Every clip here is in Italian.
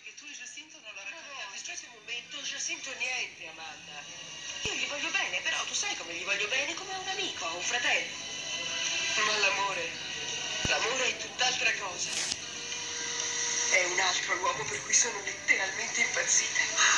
che tu e Giacinto non la raccontate. In questo momento Giacinto niente, Amanda. Io gli voglio bene, però tu sai come gli voglio bene? Come a un amico, a un fratello. Ma l'amore è tutt'altra cosa. È un altro l'uomo per cui sono letteralmente impazzita.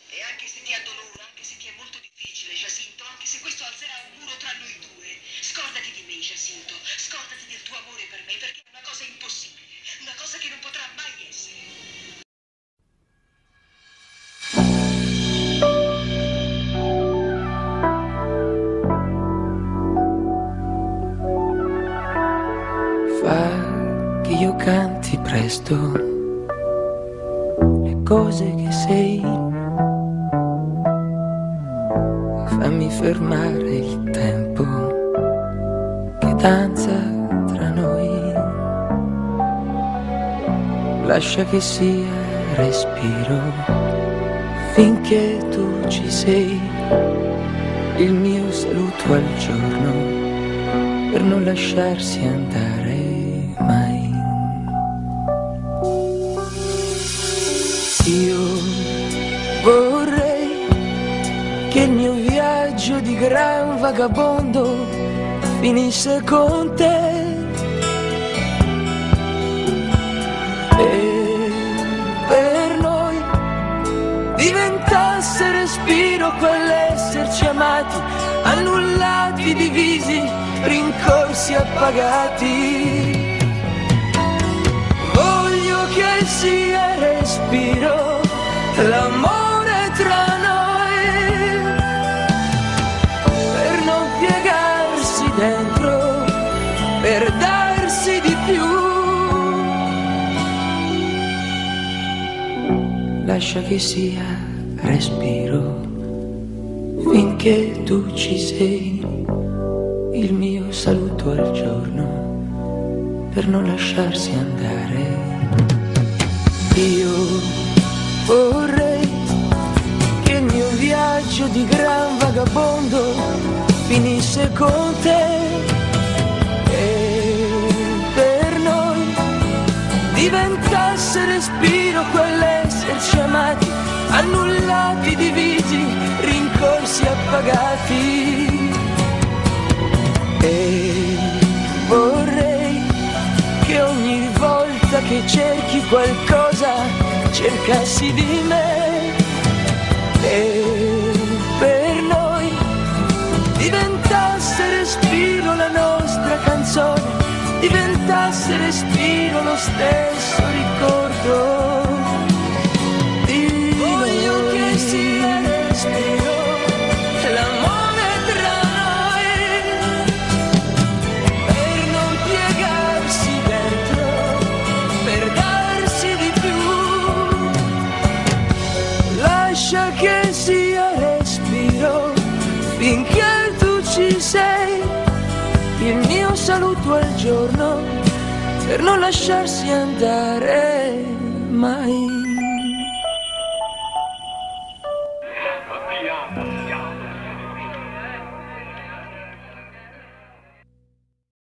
E anche se ti addolora, anche se ti è molto difficile, Giacinto, anche se questo alzerà un muro tra noi due, scordati di me, Giacinto, scordati del tuo amore per me, perché è una cosa impossibile, una cosa che non potrà mai essere. Fa che io canti presto le cose che sei, fammi fermare il tempo che danza tra noi, lascia che sia respiro finché tu ci sei, il mio saluto al giorno per non lasciarsi andare mai. Io vorrei che il mio viaggio di gran vagabondo finisse con te e per noi diventasse respiro quell'esserci amati, annullati, divisi, rincorsi, appagati. Voglio che sia respiro l'amore tra noi, per non piegarsi dentro, per darsi di più. Lascia che sia respiro finché tu ci sei, il mio saluto al giorno per non lasciarsi andare. Io vorrei che il mio viaggio di gran vagabondo finisse con te e per noi diventasse respiro quell'esserci amati, annullati, divisi, rincorsi, appagati. E vorrei che ogni volta che cerchi qualcosa cercassi di me e per noi diventasse respiro la nostra canzone, diventasse respiro lo stesso ricordo di voglio noi. Che sia respiro l'amore tra noi, per non piegarsi dentro, per darsi di più. Lascia che sia respiro finché tu ci sei, il mio saluto al giorno per non lasciarsi andare mai.